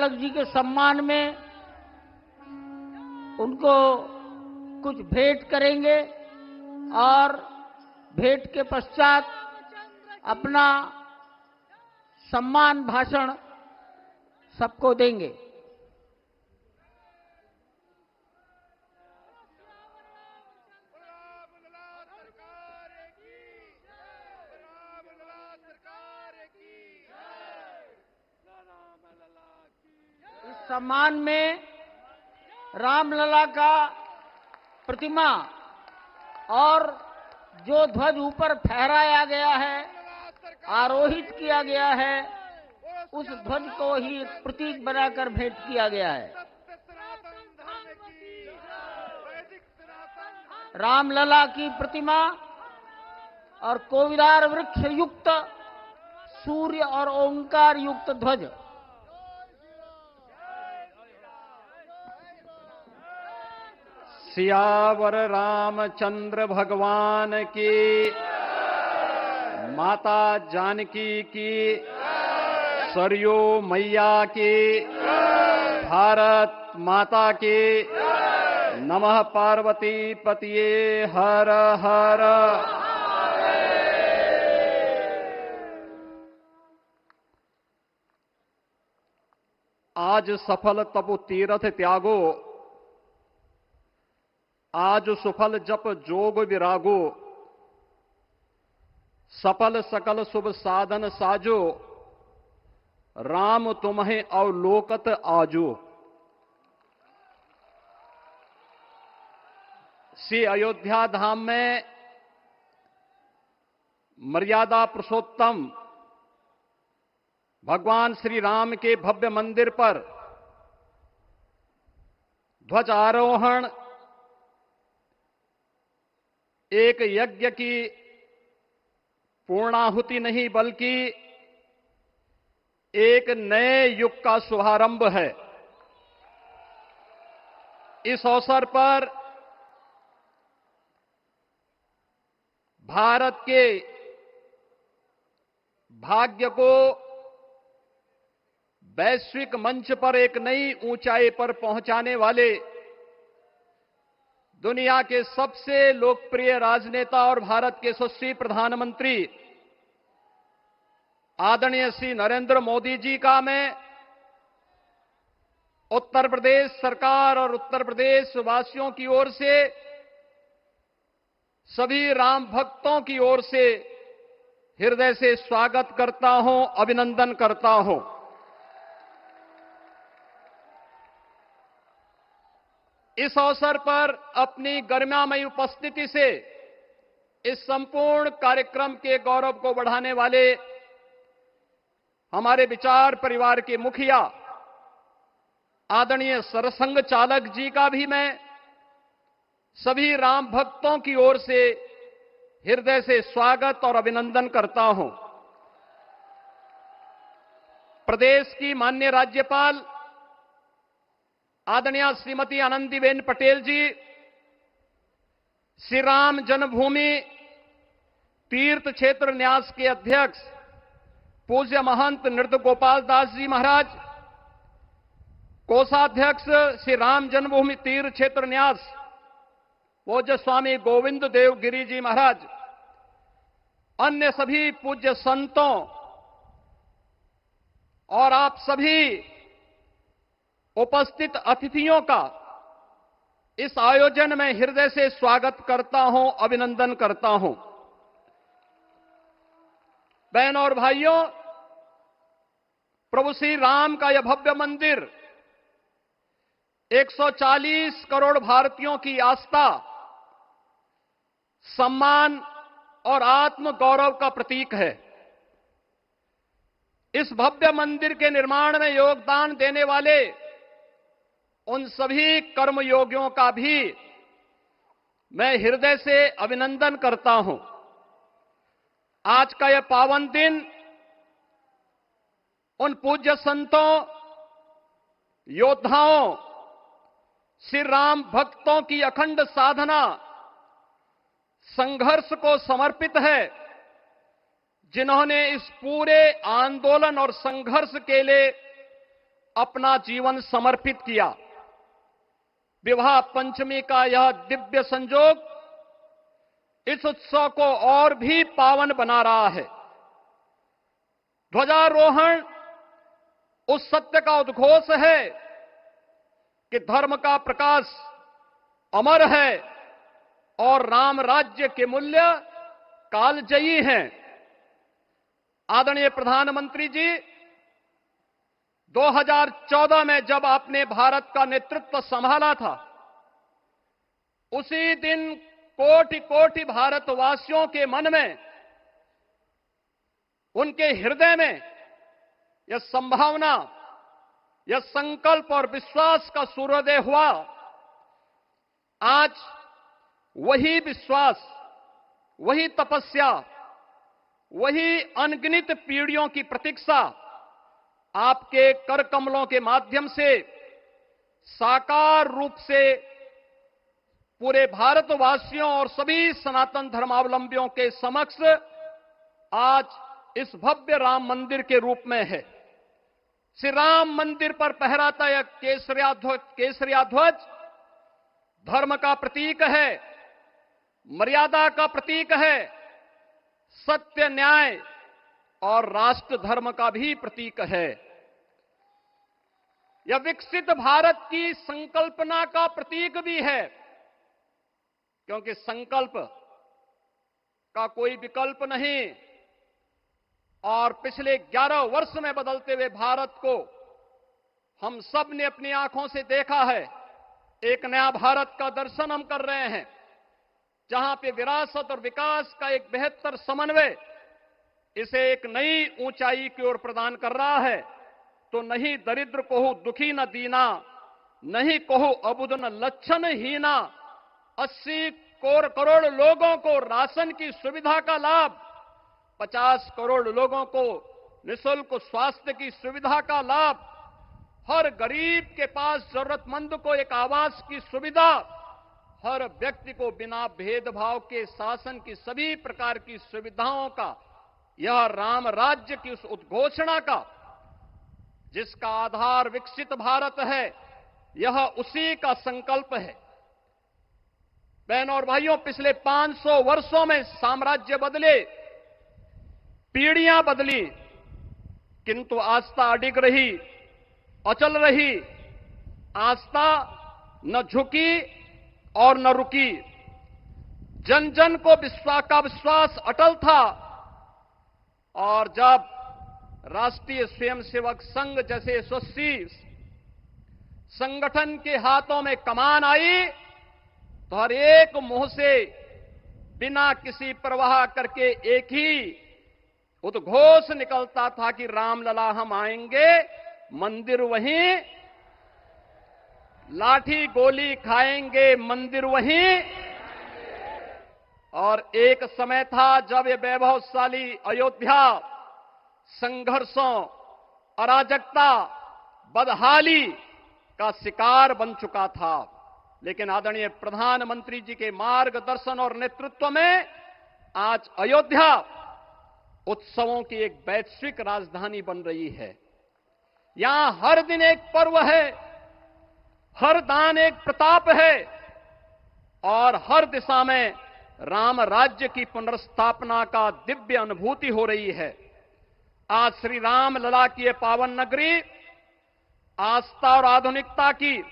चालक जी के सम्मान में उनको कुछ भेंट करेंगे और भेंट के पश्चात अपना सम्मान भाषण सबको देंगे। इस सम्मान में रामलला का प्रतिमा और जो ध्वज ऊपर फहराया गया है, आरोहित किया गया है, उस ध्वज को ही एक प्रतीक बनाकर भेंट किया गया है। रामलला की प्रतिमा और कोविदार वृक्ष युक्त सूर्य और ओंकार युक्त ध्वज। सियावर रामचंद्र भगवान की, माता जानकी की, सरयू मैया की, भारत माता की, नमः पार्वती पतिये हर हर। आज सफल तपु तीरथ त्यागो, आज सुफल जप जोग विरागो, सफल सकल शुभ साधन साजो, राम तुम्हें अवलोकत आजो। श्री अयोध्या धाम में मर्यादा पुरुषोत्तम भगवान श्री राम के भव्य मंदिर पर ध्वजारोहण एक यज्ञ की पूर्णाहुति नहीं बल्कि एक नए युग का शुभारंभ है। इस अवसर पर भारत के भाग्य को वैश्विक मंच पर एक नई ऊंचाई पर पहुंचाने वाले दुनिया के सबसे लोकप्रिय राजनेता और भारत के यशस्वी प्रधानमंत्री आदरणीय श्री नरेंद्र मोदी जी का मैं उत्तर प्रदेश सरकार और उत्तर प्रदेश वासियों की ओर से, सभी राम भक्तों की ओर से हृदय से स्वागत करता हूं, अभिनंदन करता हूं। इस अवसर पर अपनी गरिमामयी उपस्थिति से इस संपूर्ण कार्यक्रम के गौरव को बढ़ाने वाले हमारे विचार परिवार के मुखिया आदरणीय सरसंघ चालक जी का भी मैं सभी राम भक्तों की ओर से हृदय से स्वागत और अभिनंदन करता हूं। प्रदेश की माननीय राज्यपाल आदरणीय श्रीमती आनंदीबेन पटेल जी, श्री राम जन्मभूमि तीर्थ क्षेत्र न्यास के अध्यक्ष पूज्य महंत नृत्य गोपाल दास जी महाराज, कोषाध्यक्ष श्री राम जन्मभूमि तीर्थ क्षेत्र न्यास पूज्य स्वामी गोविंद देव गिरी जी महाराज, अन्य सभी पूज्य संतों और आप सभी उपस्थित अतिथियों का इस आयोजन में हृदय से स्वागत करता हूं, अभिनंदन करता हूं। बहनों और भाइयों, प्रभु श्री राम का यह भव्य मंदिर 140 करोड़ भारतीयों की आस्था, सम्मान और आत्म गौरव का प्रतीक है। इस भव्य मंदिर के निर्माण में योगदान देने वाले उन सभी कर्मयोगियों का भी मैं हृदय से अभिनंदन करता हूं। आज का यह पावन दिन उन पूज्य संतों, योद्धाओं, श्री राम भक्तों की अखंड साधना, संघर्ष को समर्पित है, जिन्होंने इस पूरे आंदोलन और संघर्ष के लिए अपना जीवन समर्पित किया। विवाह पंचमी का यह दिव्य संयोग इस उत्सव को और भी पावन बना रहा है। ध्वजारोहण उस सत्य का उद्घोष है कि धर्म का प्रकाश अमर है और राम राज्य के मूल्य कालजयी हैं। आदरणीय प्रधानमंत्री जी, 2014 में जब आपने भारत का नेतृत्व संभाला था, उसी दिन कोटि कोटि भारतवासियों के मन में, उनके हृदय में यह संभावना, यह संकल्प और विश्वास का सूर्योदय हुआ। आज वही विश्वास, वही तपस्या, वही अनगिनत पीढ़ियों की प्रतीक्षा आपके कर कमलों के माध्यम से साकार रूप से पूरे भारतवासियों और सभी सनातन धर्मावलंबियों के समक्ष आज इस भव्य राम मंदिर के रूप में है। श्री राम मंदिर पर फहराता यह केसरिया ध्वज धर्म का प्रतीक है, मर्यादा का प्रतीक है, सत्य, न्याय और राष्ट्र धर्म का भी प्रतीक है। यह विकसित भारत की संकल्पना का प्रतीक भी है, क्योंकि संकल्प का कोई विकल्प नहीं। और पिछले 11 वर्ष में बदलते हुए भारत को हम सब ने अपनी आंखों से देखा है। एक नया भारत का दर्शन हम कर रहे हैं, जहां पे विरासत और विकास का एक बेहतर समन्वय इसे एक नई ऊंचाई की ओर प्रदान कर रहा है। तो नहीं दरिद्र कोहु दुखी न दीना, नहीं कोहु अबुद न लक्षण हीना। 80 करोड़ लोगों को राशन की सुविधा का लाभ, 50 करोड़ लोगों को निःशुल्क स्वास्थ्य की सुविधा का लाभ, हर गरीब के पास जरूरतमंद को एक आवास की सुविधा, हर व्यक्ति को बिना भेदभाव के शासन की सभी प्रकार की सुविधाओं का यह राम राज्य की उस उद्घोषणा का, जिसका आधार विकसित भारत है, यह उसी का संकल्प है। बहनों और भाइयों, पिछले 500 वर्षों में साम्राज्य बदले, पीढ़ियां बदली, किंतु आस्था अडिग रही, अचल रही। आस्था न झुकी और न रुकी। जन जन को विश्वास अटल था। और जब राष्ट्रीय स्वयंसेवक संघ जैसे यशस्वी संगठन के हाथों में कमान आई, तो हर एक मुंह से बिना किसी परवाह करके एक ही उद्घोष निकलता था कि रामलला हम आएंगे, मंदिर वहीं, लाठी गोली खाएंगे, मंदिर वहीं। और एक समय था जब ये वैभवशाली अयोध्या संघर्षों, अराजकता, बदहाली का शिकार बन चुका था। लेकिन आदरणीय प्रधानमंत्री जी के मार्गदर्शन और नेतृत्व में आज अयोध्या उत्सवों की एक वैश्विक राजधानी बन रही है। यहां हर दिन एक पर्व है, हर दान एक प्रताप है और हर दिशा में राम राज्य की पुनर्स्थापना का दिव्य अनुभूति हो रही है। आज श्री राम लला की यह पावन नगरी आस्था और आधुनिकता की,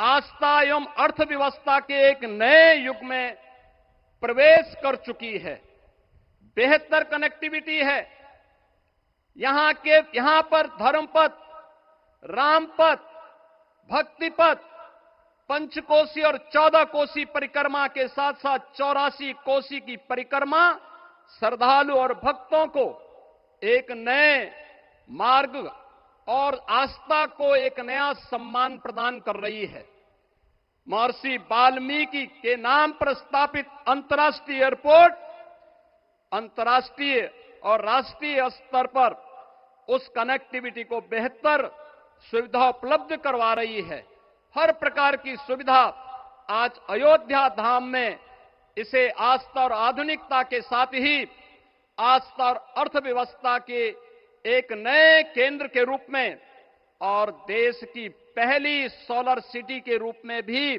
आस्था एवं अर्थव्यवस्था के एक नए युग में प्रवेश कर चुकी है। बेहतर कनेक्टिविटी है। यहां पर धर्मपथ, रामपथ, भक्तिपथ, पंचकोसी और 14 कोसी परिक्रमा के साथ साथ 84 कोसी की परिक्रमा श्रद्धालु और भक्तों को एक नए मार्ग और आस्था को एक नया सम्मान प्रदान कर रही है। महर्षि वाल्मीकि के नाम पर स्थापित अंतर्राष्ट्रीय एयरपोर्ट अंतर्राष्ट्रीय और राष्ट्रीय स्तर पर उस कनेक्टिविटी को बेहतर सुविधा उपलब्ध करवा रही है। हर प्रकार की सुविधा आज अयोध्या धाम में इसे आस्था और आधुनिकता के साथ ही आस्था और अर्थव्यवस्था के एक नए केंद्र के रूप में और देश की पहली सोलर सिटी के रूप में भी,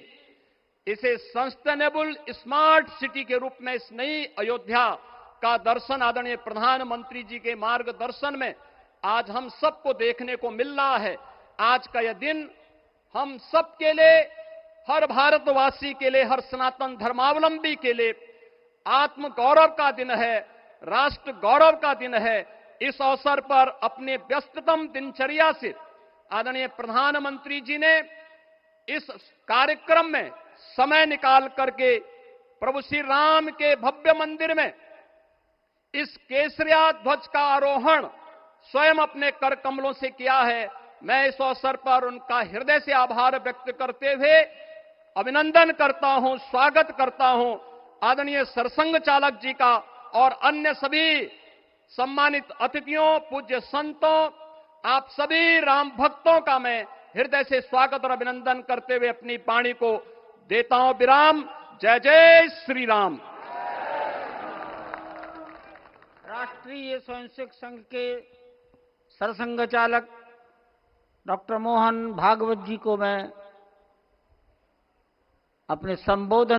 इसे सस्टेनेबल स्मार्ट सिटी के रूप में इस नई अयोध्या का दर्शन आदरणीय प्रधानमंत्री जी के मार्गदर्शन में आज हम सबको देखने को मिल रहा है। आज का यह दिन हम सबके लिए, हर भारतवासी के लिए, हर सनातन धर्मावलंबी के लिए आत्म गौरव का दिन है, राष्ट्र गौरव का दिन है। इस अवसर पर अपने व्यस्ततम दिनचर्या से आदरणीय प्रधानमंत्री जी ने इस कार्यक्रम में समय निकाल करके प्रभु श्री राम के भव्य मंदिर में इस केसरिया ध्वज का आरोहण स्वयं अपने कर कमलों से किया है। मैं इस अवसर पर उनका हृदय से आभार व्यक्त करते हुए अभिनंदन करता हूं, स्वागत करता हूं आदरणीय सरसंघ चालक जी का और अन्य सभी सम्मानित अतिथियों, पूज्य संतों, आप सभी राम भक्तों का मैं हृदय से स्वागत और अभिनंदन करते हुए अपनी वाणी को देता हूं विराम। जय जय श्री राम। राष्ट्रीय स्वयंसेवक संघ के सरसंघ चालक डॉक्टर मोहन भागवत जी को मैं अपने संबोधन